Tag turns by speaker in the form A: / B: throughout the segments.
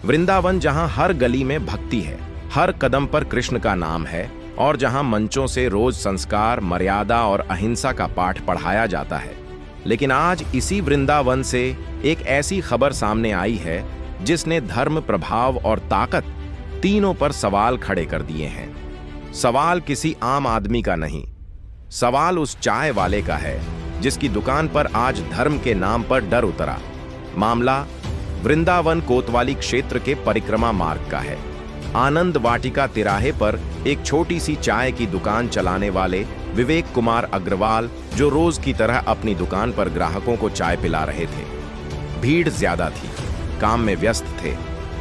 A: वृंदावन जहां हर गली में भक्ति है, हर कदम पर कृष्ण का नाम है और जहां मंचों से रोज संस्कार, मर्यादा और अहिंसा का पाठ पढ़ाया जाता है। लेकिन आज इसी वृंदावन से एक ऐसी खबर सामने आई है जिसने धर्म, प्रभाव और ताकत तीनों पर सवाल खड़े कर दिए हैं। सवाल किसी आम आदमी का नहीं, सवाल उस चाय वाले का है जिसकी दुकान पर आज धर्म के नाम पर डर उतरा। मामला वृंदावन कोतवाली क्षेत्र के परिक्रमा मार्ग का है। आनंद वाटिका तिराहे पर एक छोटी सी चाय की दुकान चलाने वाले विवेक कुमार अग्रवाल, जो रोज की तरह अपनी दुकान पर ग्राहकों को चाय पिला रहे थे। भीड़ ज्यादा थी, काम में व्यस्त थे।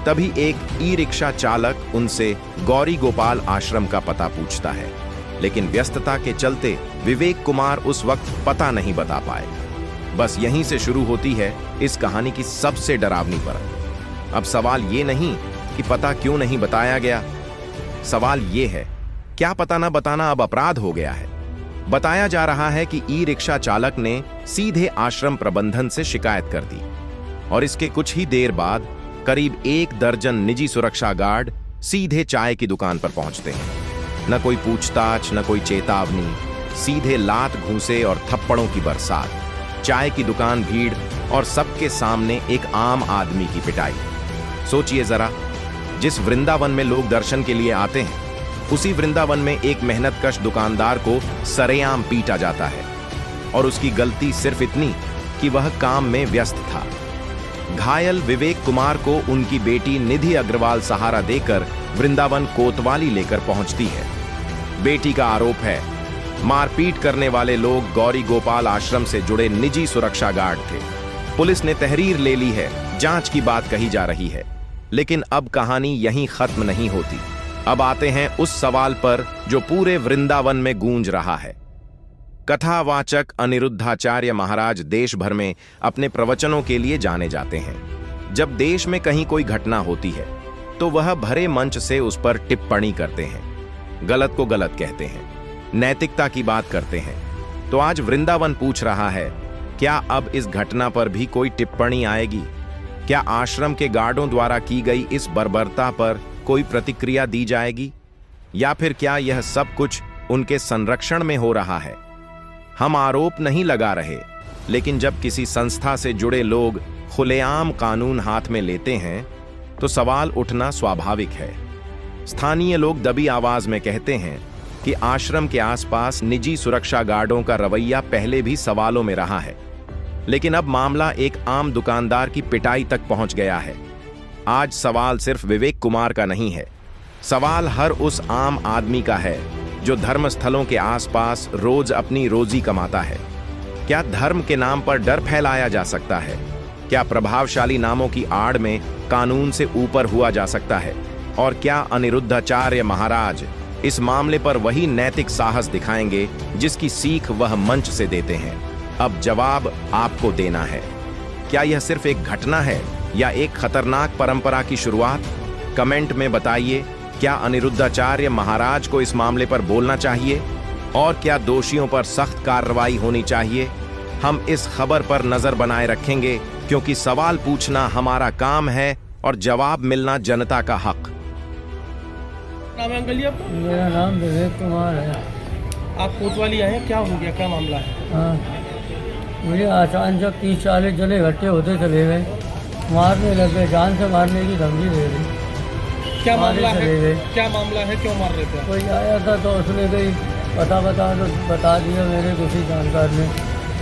A: तभी एक ई रिक्शा चालक उनसे गौरी गोपाल आश्रम का पता पूछता है, लेकिन व्यस्तता के चलते विवेक कुमार उस वक्त पता नहीं बता पाए। बस यहीं से शुरू होती है इस कहानी की सबसे डरावनी परत। अब सवाल ये नहीं कि पता क्यों नहीं बताया गया, सवाल ये है क्या पता न बताना अब अपराध हो गया है। बताया जा रहा है कि ई रिक्शा चालक ने सीधे आश्रम प्रबंधन से शिकायत कर दी और इसके कुछ ही देर बाद करीब 1 दर्जन निजी सुरक्षा गार्ड सीधे चाय की दुकान पर पहुंचते हैं। न कोई पूछताछ, न कोई चेतावनी, सीधे लात, घूंसे और थप्पड़ों की बरसात। चाय की दुकान, भीड़ और सबके सामने एक आम आदमी की पिटाई। सोचिए जरा, जिस वृंदावन में लोग दर्शन के लिए आते हैं, उसी वृंदावन में एक मेहनतकश दुकानदार को सरेआम पीटा जाता है और उसकी गलती सिर्फ इतनी कि वह काम में व्यस्त था। घायल विवेक कुमार को उनकी बेटी निधि अग्रवाल सहारा देकर वृंदावन कोतवाली लेकर पहुंचती है। बेटी का आरोप है मारपीट करने वाले लोग गौरी गोपाल आश्रम से जुड़े निजी सुरक्षा गार्ड थे। पुलिस ने तहरीर ले ली है, जांच की बात कही जा रही है। लेकिन अब कहानी यहीं खत्म नहीं होती। अब आते हैं उस सवाल पर जो पूरे वृंदावन में गूंज रहा है। कथावाचक अनिरुद्धाचार्य महाराज देश भर में अपने प्रवचनों के लिए जाने जाते हैं। जब देश में कहीं कोई घटना होती है तो वह भरे मंच से उस पर टिप्पणी करते हैं, गलत को गलत कहते हैं, नैतिकता की बात करते हैं। तो आज वृंदावन पूछ रहा है, क्या अब इस घटना पर भी कोई टिप्पणी आएगी? क्या आश्रम के गार्डों द्वारा की गई इस बर्बरता पर कोई प्रतिक्रिया दी जाएगी? या फिर क्या यह सब कुछ उनके संरक्षण में हो रहा है? हम आरोप नहीं लगा रहे, लेकिन जब किसी संस्था से जुड़े लोग खुलेआम कानून हाथ में लेते हैं तो सवाल उठना स्वाभाविक है। स्थानीय लोग दबी आवाज में कहते हैं कि आश्रम के आसपास निजी सुरक्षा गार्डों का रवैया पहले भी सवालों में रहा है। लेकिन अब मामला एक आम दुकानदार की पिटाई तक पहुंच गया है। आज सवाल सिर्फ विवेक कुमार का नहीं है, सवाल हर उस आम आदमी का है जो धर्मस्थलों के आसपास रोज अपनी रोजी कमाता है। क्या धर्म के नाम पर डर फैलाया जा सकता है? क्या प्रभावशाली नामों की आड़ में कानून से ऊपर हुआ जा सकता है? और क्या अनिरुद्धाचार्य महाराज इस मामले पर वही नैतिक साहस दिखाएंगे जिसकी सीख वह मंच से देते हैं? अब जवाब आपको देना है। क्या यह सिर्फ एक घटना है या एक खतरनाक परंपरा की शुरुआत? कमेंट में बताइए, क्या अनिरुद्धाचार्य महाराज को इस मामले पर बोलना चाहिए और क्या दोषियों पर सख्त कार्रवाई होनी चाहिए? हम इस खबर पर नजर बनाए रखेंगे, क्योंकि सवाल पूछना हमारा काम है और जवाब मिलना जनता का हक।
B: नाम है अंकल जी आपका?
C: मेरा नाम विवेक कुमार है।
B: आप कोतवाली आए हैं, क्या हो गया, क्या मामला है?
C: हाँ, मुझे अचानक 30-40 जने इकट्ठे होते चले गए, मारने लगे, जान से मारने की धमकी दे दी।
B: क्या मामला है?
C: चले गए।
B: क्या मामला है, क्यों मार रहे थे आप?
C: कोई आया था तो उसने कोई बता दिया मेरे किसी जानकार ने,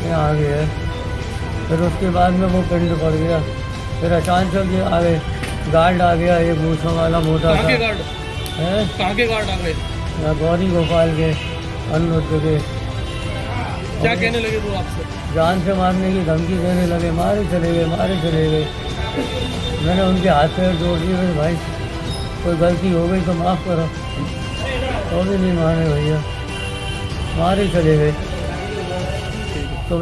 C: यहाँ आ गया है। फिर उसके बाद में वो पिंड पड़ गया। फिर अचानक ये आ गए, गार्ड आ गया, ये मूछों वाला मोटा
B: कहाँ के
C: था।
B: गार्ड?
C: है
B: कहाँ के गार्ड आ गए?
C: गौरी गोपाल के, अनुरुद्ध के।
B: क्या कहने लगे वो आपसे?
C: जान से मारने की धमकी देने लगे, मारे चले गए, मारे चले गए। मैंने उनके हाथ पैर जोड़ दिए, मेरे भाई कोई गलती हो गई तो माफ़ करो। तो भी नहीं माने भैया, मारे चले गए। तो